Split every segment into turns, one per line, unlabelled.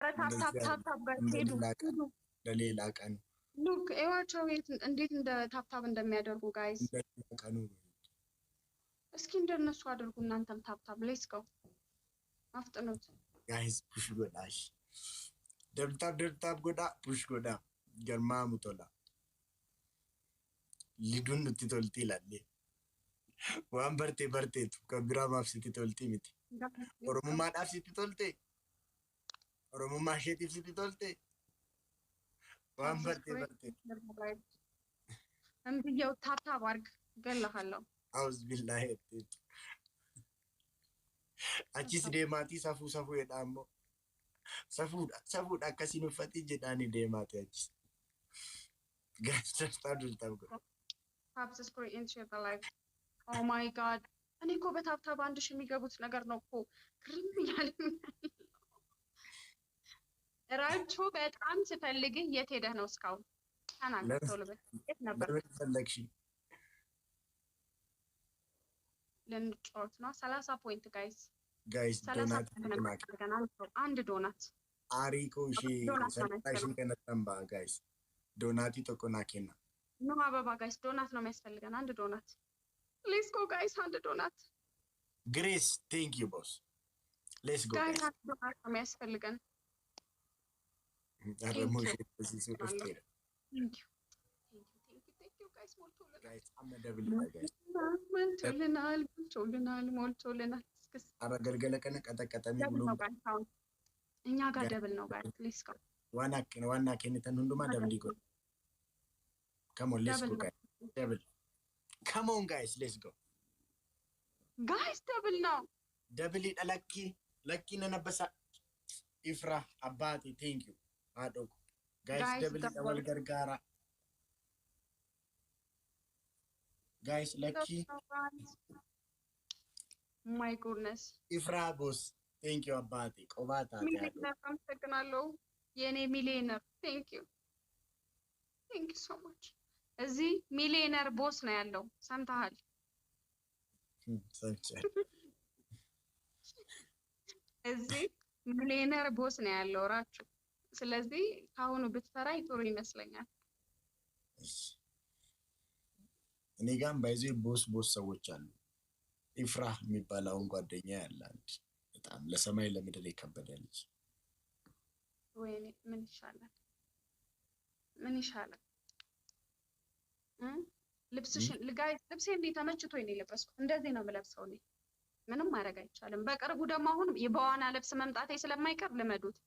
ታፕ ጋር ሄዱ
ለሌላ ቀን
ሉክ ኤዋቸው እንዴት እንደ ታፕ እንደሚያደርጉ ጋይስ
ቀኑ
እስኪ እንደነሱ አድርጉ እናንተም ታፕ ሌትስ ጎ አፍጥኑት
ጋይስ ፑሽ ጎዳሽ ደብታብ ጎዳ ፑሽ ጎዳ ገርማ ሙቶላ ሊዱን ትቶልቲ ላለ ዋን በርቴቱ ከቢራ ማፍሲቲ ቶልቲ ሚቲ ኦሮሞማ ዳፍሲቲ ቶልቲ ኦሮሞማ ሼቲፍ ሲቲ ቶልቲ ዋን በርቴ
እንብየው ታፕ አርግ ገለሃለሁ
አውዝ ቢላሂ አቺስ ደማቲ ሳፉ የዳሞ ሳፉ ዳከሲኑ ፈቲ ጀዳኒ ደማቲ አቺስ ጋስተር ታዱል ታብጎ
ታፕ ስክሪን ኢንቱ ዘ ላይቭ ኦ ማይ ጋድ እኔ እኮ በታፕ አንድ ሺህ የሚገቡት ነገር ነው እኮ ክሪም ያለኝ ራቹ በጣም ስፈልግ የት ሄደህ ነው እስካሁን ተናገር ቶሎ በል የት ነበር
ፈለግሽ
ለንጫወት ነው 30 ፖይንት
ጋይስ ዶናት
አንድ ዶናት
አሪኮ ሺ ሰልጣሽን ከነተምባ ጋይስ ዶናቲ ተቆናኬና
ኖ አበባ ጋይስ ዶናት ነው የሚያስፈልገን አንድ ዶናት ሌትስ ጎ ጋይስ አንድ ዶናት
ግሬስ ቴንክ ዩ ቦስ ሌትስ ጎ
ጋይስ አንድ ዶናት ነው የሚያስፈልገን
አረሞሽ እዚህ ሱፐስቴር
ቴንክ ዩ ጋይስ ሞልቶልናል
ጋይስ አመደብል ጋይስ
ሞልቶልናል
አረገልገለ ከነ ቀጠቀጠሚ ብሎ
እኛ ጋር ደብል ነው ጋይስ ሌትስ ጎ
ዋና ከነተን ሁንዱማ ደብል ይጎ come on let's go guys double come on guys let's go
guys double now
double it lucky nanabasa ifra abati thank you adog guys double it awal gargara guys lucky
my goodness
ifra boss thank you abati qobata
አመሰግናለሁ የኔ ሚሊዮነር thank you so much እዚህ ሚሊዮነር ቦስ ነው ያለው ሰምተሃል እዚህ ሚሊዮነር ቦስ ነው ያለው ራችሁ ስለዚህ ካሁኑ ብትፈራይ ጥሩ ይመስለኛል
እኔ ጋም ባይዜ ቦስ ሰዎች አሉ ኢፍራህ የሚባለው ጓደኛ ያላል በጣም ለሰማይ ለምድር ይከበዳልች
ወይኔ ምን ይሻላል ልብሴ እንዴት ተመችቶኝ ነው የለበስኩት እንደዚህ ነው የምለብሰው እኔ ምንም ማድረግ አይቻልም በቅርቡ ደግሞ አሁን በዋና ልብስ መምጣቴ ስለማይቀር ልመዱት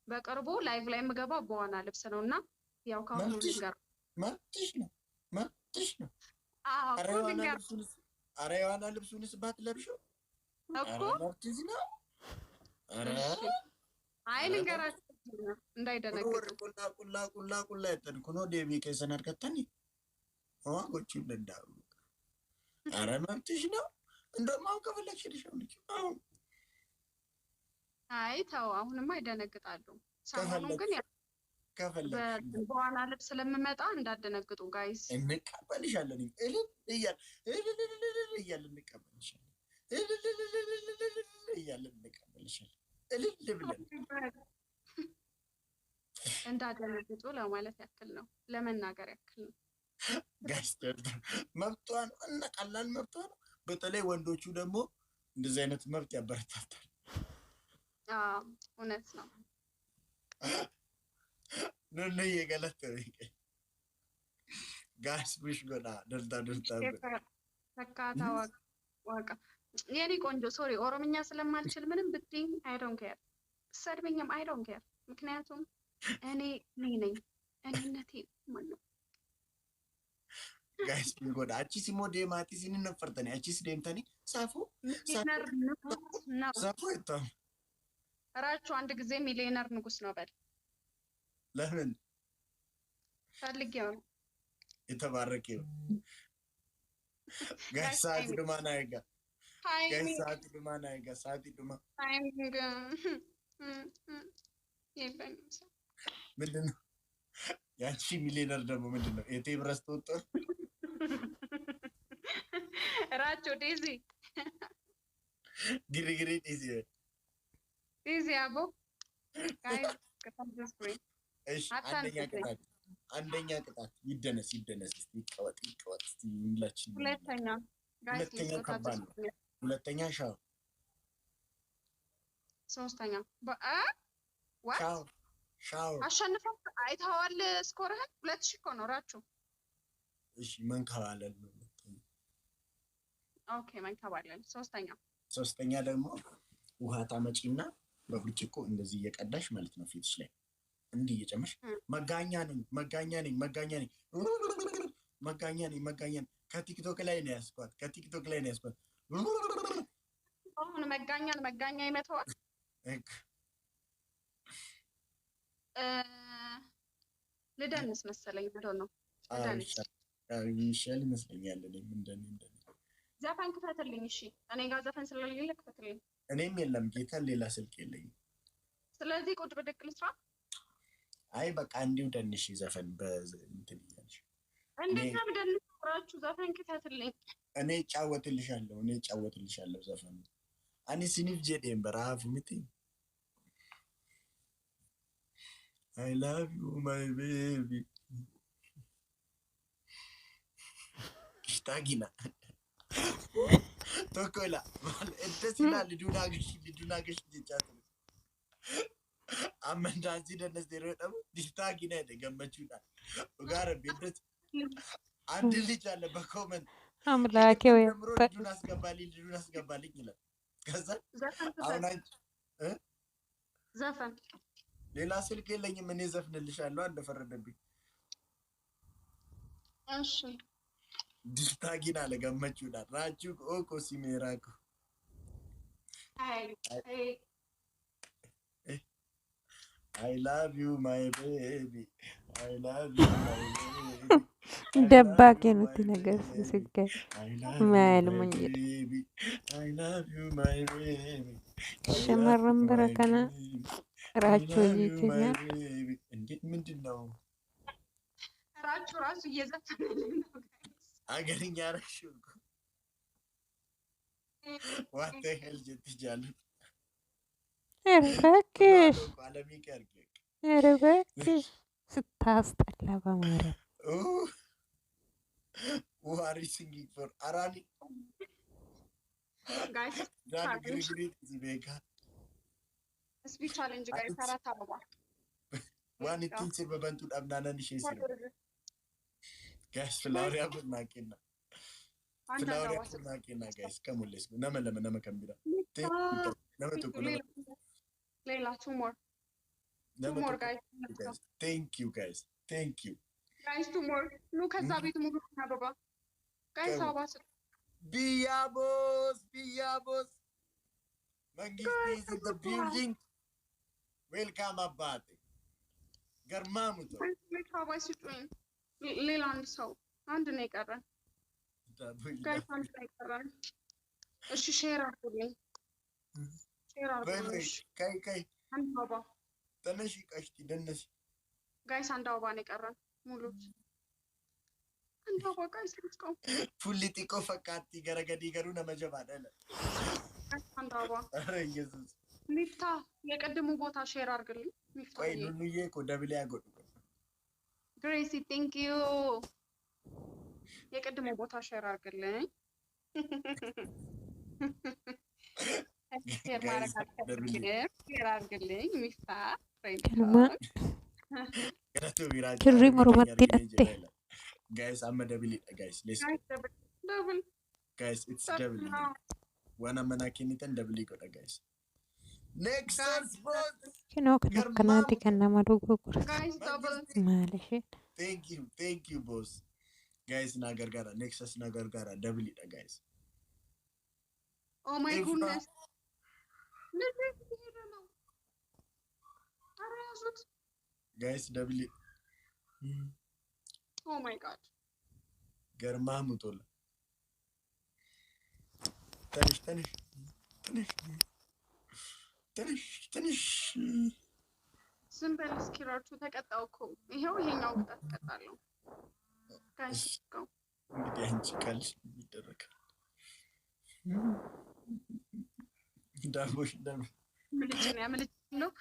በቅርቡ ላይቭ ላይ የምገባው በዋና ልብስ ነውና ያው ካሁኑ ልንገር
መጥሽ ነው አረ የዋና ልብሱንስ ባትለብሺው
እኮ መጥሽ ነው አይ ልንገራችሁ እንዳይደነግጡ
ቁላ የተንኩ ነው ዴቢ ከሰናድ ከተኒ ዋጎቹ እንደዳሩ አረ መብትሽ ነው እንደማው ከፈለግሽ ልሽውልሽ
አይ ተው አሁንማ ይደነግጣሉ ሰሞኑን ግን በዋና ልብስ ስለምመጣ እንዳደነግጡ ጋይስ
እንቀበልሻለን እያልን እንቀበልሻለን ብለን
እንዳደነግጡ ለማለት ያክል ነው ለመናገር ያክል ነው
ጋይስ መብቷ ነው እና ቀላል መብቷ ነው በተለይ ወንዶቹ ደግሞ እንደዚህ አይነት መብት ያበረታታል
እውነት ነው
ነው የገለተ ጋይስ ቡሽ ጎዳ ደልታ
ተካታ ዋቃ የኔ ቆንጆ ሶሪ ኦሮምኛ ስለማልችል ምንም ብትይኝ አይ ዶንት ኬር ሰድበኝም አይ ዶንት ኬር ምክንያቱም እኔ ነኝ እኔነቴ ማለት ነው
guys ጎዳ አቺ ሲሞ ደማቲ ሲን ነፈርተኒ አቺስ ደምተኒ ሳፉ እጣ
ራቹ አንድ ጊዜ ሚሊዮነር ንጉስ ነው በል
ለምን
ፈልጌው
የተባረከው ጋይስ ሳት ደማናይጋ ጋይስ ሳት ደማናይጋ ሳት ደማ ምንድነው ያቺ ሚሊዮነር ደግሞ ምንድነው የቴብረስ ተወጣው
ራቹ ዲዚ
ግሪግሪ ዲዚ
አቦ ጋይስ
እሺ አንደኛ ቅጣት ይደነስ እስቲ ይቀወጥ እስቲ ሁላችን ሁለተኛ ከባድ ነው ሁለተኛ ሻው
ሶስተኛ
ሻው
አሸንፈው አይተዋል ስኮርህን 2000 እኮ ነው ራችሁ
እሺ መንከባለል ነው
ኦኬ መንከባለል ሶስተኛ
ደግሞ ውሃ ታመጪና በብርጭቆ እንደዚህ እየቀዳሽ ማለት ነው ፊትሽ ላይ እንዲህ እየጨመርሽ መጋኛ ነኝ ከቲክቶክ ላይ ነው ያስኳት
አሁን መጋኛ ይመተዋል ልደንስ መሰለኝ ነው
ይሻል ይመስለኛል እንደኔ
ዘፈን ክፈትልኝ እሺ እኔ ጋር ዘፈን ስለሌለ ክፈትልኝ
እኔም የለም ጌታ ሌላ ስልክ የለኝም
ስለዚህ ቁጭ ብድቅ ልስራ
አይ በቃ እንዲሁ ደንሽ ዘፈን በእንትን ይያልሽ
እንዴት ነው ደንሽ ራችሁ ዘፈን ክፈትልኝ
እኔ ጫወትልሻለሁ ዘፈን አኒ ሲኒፍ ጄዴን በራፍ ምት I love you my baby Kitagina Tokola Entesila lidunagish dichatu Amandazi ደነስ ደረጠው ዲስታጊና ደገመቹና ጋር ቢደት አንድ ልጅ አለ በኮመንት
አምላኬ ወይ
ልዱን አስገባልኝ ይላል ከዛ አሁን
ዘፈን
ሌላ ስልክ የለኝም እኔ ዘፍንልሻለሁ እንደፈረደብኝ
እሺ
ዲስታጊና ለገመቹና ራቹ ኦኮ ሲሜራኩ
አይ
I love you my baby I love you my baby
ደባቂ ነው ነገር ሲስገ ማልሙኝ
I love you my baby
ሸመረም በረከና ራቹው ይችኛ
እንዴት ምንድነው
ራቹ ራሱ እየዘፈነልኝ ነው
አገርኛ ራሹ what the hell ጀትጃለ
እረበክሽ ስታስጠላ በማርያም
Who are you singing for? Arani?
Guys, speech challenge guys, Sarata Baba.
One it teacher Babantu Abnana Nishes. Guys, Floria Nakina. Floria Nakina, guys, come on, let's go. Nama Kambira.
Leila, two more. Two more, guys.
Thank you, guys. Thank you.
Guys, two more. Look at Zabit Mugu Baba. Guys, how was it?
Biabos. Mangisti is in the building. Welcome, Abate. Garmamuto.
Wait, how was it doing? Leland, so. And the naked. Guys, and the naked. She share our feeling. Share our feeling.
Kai.
And Baba.
Tanashi Kashti, Dennis.
Guys, and Baba naked. Mulu. And Baba, guys, let's go.
Politico Fakati, Garagadi Garuna Majabadella.
And Baba.
Jesus.
Mifta, የቀድሙ ቦታ ሼር አድርግልኝ ሚፍታ
ቆይ ኑኑዬ እኮ ደብል ያጎዱ
ግሬሲ ቴንክ ዩ የቀድሙ ቦታ ሼር አድርግልኝ ሼር ማድረግ አልፈልግም ሼር አድርግልኝ ሚፍታ
ከልማ ክሪ መሩመት ይደtte
guys I'm a double it guys let's
double
guys it's double wana manakiniten double it guys next boss
kino kanati kanama dugo
guys double
malish
thank you boss guys nagargara next nagargara double it guys
oh my goodness
guys double it
oh my god
garma mutola ትንሽ
ዝም በል እስኪ ራችሁ ተቀጣው እኮ ይሄኛው ቅጣት ቀጣለሁ ጋይስ ጋው
እንግዲህ አንቺ ካልሽ ይደረጋል ዳቦሽ ምልጭ
look.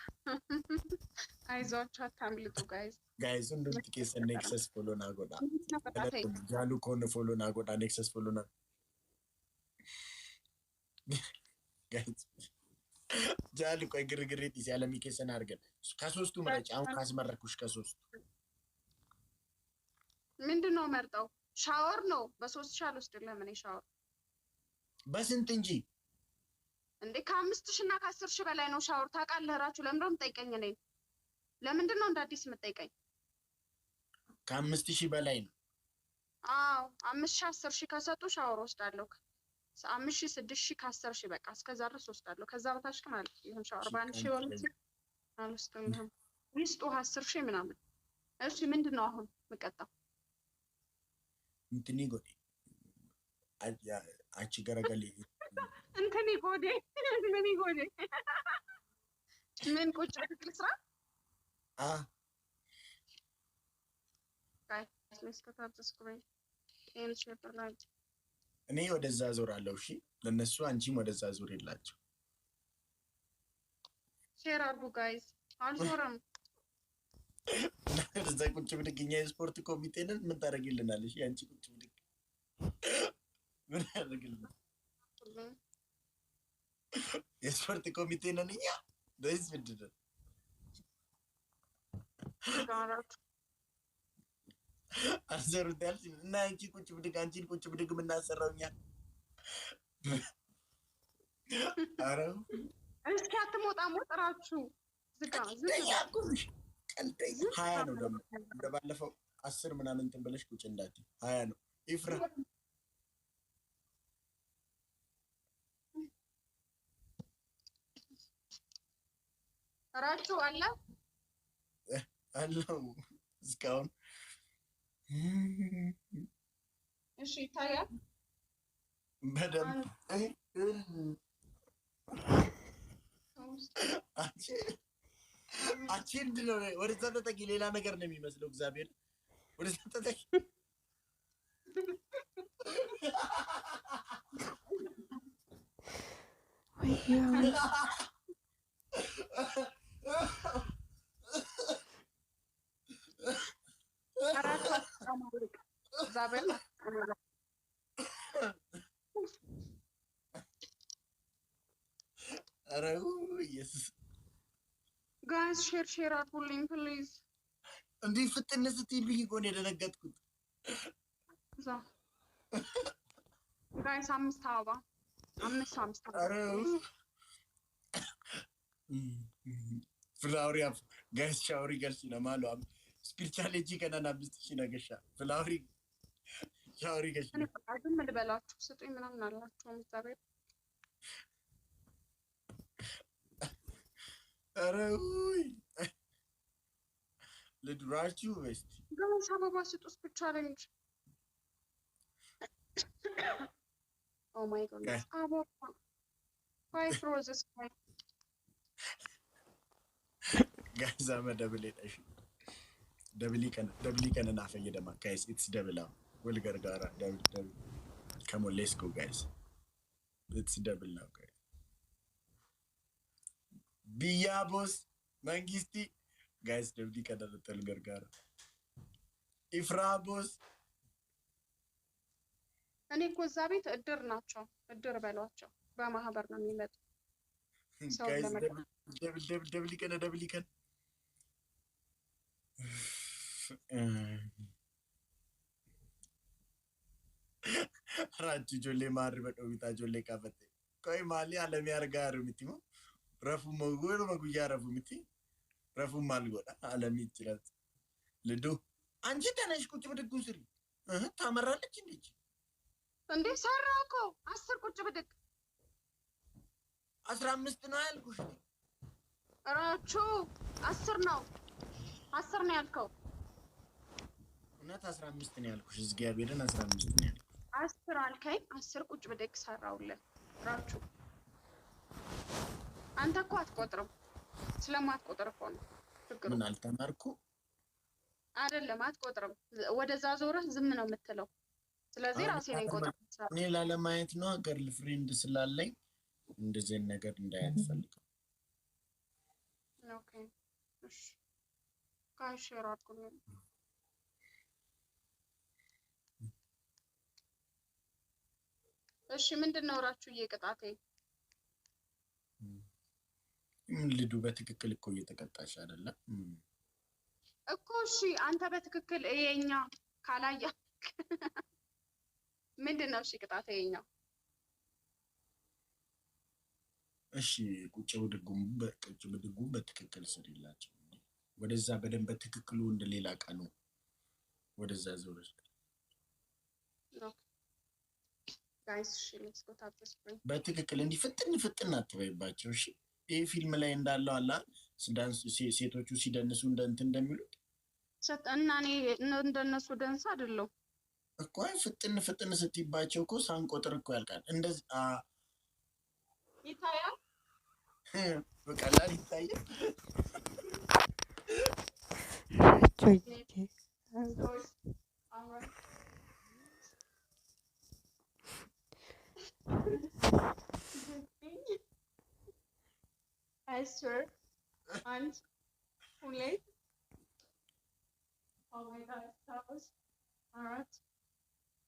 አይዟችሁ አታምልጡ
guys ሁንዱም ኬሰን ኔክሰስ ፎሎ ናጎዳ ጃሉ ኮን ፎሎ ናጎዳ ኔክሰስ ፎሎ ና guys ጃሉ ቆይ ግርግሬት ያለሚ ኬሰን አርገን ከሶስቱ ምረጭ አሁን ካስመረኩሽ ከሶስቱ
ምንድነው መርጠው ሻወር ነው በ3 ሻል ውስጥ ለምን ሻወር
በስንት እንጂ
እንዴ ከ5000 እና ከ10000 በላይ ነው ሻወር ታውቃለህ ራችሁ ለምንድነው የምትጠይቀኝ ነኝ ለምንድነው እንደ አዲስ የምትጠይቀኝ
ከ5000 በላይ ነው
አዎ 5000 10000 ከሰጡ ሻወር ወስዳለሁ 5000 6000 ከ10000 በቃ እስከዛ ድረስ ወስዳለሁ ከዛ በታች ማለት ይሁን ሻወር ባንቺ ወልት አልወስድም ይስጡ 10000 ምናምን እሺ ምንድነው አሁን መቀጣው
እንትኒ ጎዴ አቺ ገረገሌ
እንትኒ ጎዴ ምን ጎዴ ምን ቁጭ ብትል ስራ guys let's cut out the screen and share the light
እኔ ወደዛ ዞራለሁ እሺ ለነሱ አንቺም ወደዛ ዞር ይላችሁ
ሼር አድርጉ ጋይስ አልዞርም
እዛ ቁጭ ብድግኛ የስፖርት ኮሚቴ ነን ምን ታደርጊልናል እሺ አንቺ ቁጭ ብድግ ምን ታደርጊልናል የስፖርት ኮሚቴ ነን እኛ ደስ ብድደ አዘሩት ያልሽ እና አንቺ ቁጭ ብድግ አንቺን ቁጭ ብድግ ምናሰራውኛ አረ
እስኪ አትሞጣ ሞጥራችሁ ዝጋ
ዝጋ ቀልጠኝ 20 ነው ደግሞ እንደባለፈው 10 ምናምን እንትን ብለሽ ቁጭ እንዳት 20 ነው ይፍራ
ራቹ አለ
አለው እስካሁን
እሺ ታዲያ
በደንብ አንቺ እንደው ወደዛ ተጠቂ ሌላ ነገር ነው የሚመስለው እግዚአብሔር ወደዛ ተጠቂ ኢየሱስ
ጋይስ ሼር አድርጉልኝ ፕሊዝ
እንዴ ፍጥነ ስትይልኝ እኮ ነው የደነገጥኩት
ዛ ጋይስ 5 አበባ 5
አረ ፍላውሪ ጋይስ ሻውሪ ገልሲ ነው ማለው ስፒሪቹዋሊቲ ከናና 5000 ነገሻ ፍላውሪ ሻውሪ ገልሲ
እኔ ፈቃድም ልበላችሁ ስጡኝ ምናምን አላችሁ እግዚአብሔር
አረውይ ለድራችሁ ወስቲ
ጋይስ አበባ ስጡስ ብቻ ለንጅ ኦ ማይ ጋድ አበባ Five roses.
Guys, I'm a double it. Double can enough. Guys, it's double up. We'll get double. Come on, let's go, guys. It's double now, guys. Biyabos, Mangisti. Guys, double can a little gargara. Ifrabos.
እኔ እኮ እዛ ቤት እድር ናቸው እድር በሏቸው በማህበር ነው የሚመጡ
ደብል ይከን ራቹ ጆሌ ማር በዶቢታ ጆሌ ካፈተ ቆይ ማሊ አለም ያርጋሩ ምትሞ ረፉ መጉያ ረፉ ምት ረፉ ማልጎዳ አለም ይችላል ልዱ አንቺ ተነሽ ቁጭ ብድግ ስሪ ታመራለች
እንዴ ሰራኮ 10 ቁጭ ብድግ
15 ነው ያልኩሽ
ራቹ 10 ነው ያልከው
እናት 15 ነው ያልኩሽ እግዚአብሔርን 15 ነው ያልኩሽ
10 አልከኝ 10 ቁጭ ብድግ ሰራውልህ ራቹ አንተ እኮ አትቆጥርም ስለማትቆጥር እኮ ነው
ምን አልተማርኩ
አይደለም አትቆጥርም ወደዛ ዞረህ ዝም ነው የምትለው ስለዚህ ራሴ ነኝ ቆጥር
እኔ ላለማየት ነው ገርል ፍሬንድ ስላለኝ እንደዚህ ነገር እንዳያስፈልግ
ኦኬ እሺ ካሽራኩኝ እሺ ምንድነው ራችሁ እየቀጣቴ
ልዱ በትክክል እኮ እየተቀጣሽ አይደለም
እኮ እሺ አንተ በትክክል እየኛ ካላያ ምንድነው እሺ ቅጣቴ የኛ
እሺ ቁጭ ብድጉም በትክክል ስሪላቸው ወደዛ በደንብ በትክክሉ እንደሌላ ቀኑ ወደዛ ዞርሽ
ጋይስ እሺ ሌትስ ጎ ታፕ ዘ ስፕሪንግ
በትክክል እንዲህ ፍጥን አትበይባቸው እሺ ይሄ ፊልም ላይ እንዳለው አላ ዳንስ ሴቶቹ ሲደንሱ እንደሚሉት
ሰጠና እኔ እንደነሱ ደንስ አይደለም
እኮ ፍጥን ስትይባቸው እኮ ሳንቆጥር እኮ ያልቃል እንደዚህ
ይታያል
በቀላል ይታያል
I swear and fully oh my god that was alright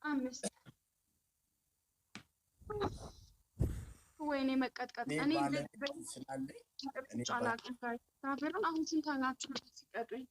I missed ወይኔ መቀጥቀጥ እኔ
ስላለኝ
ጫላቅ ታፈረን አሁን ስንታናችሁ ሲቀጡኝ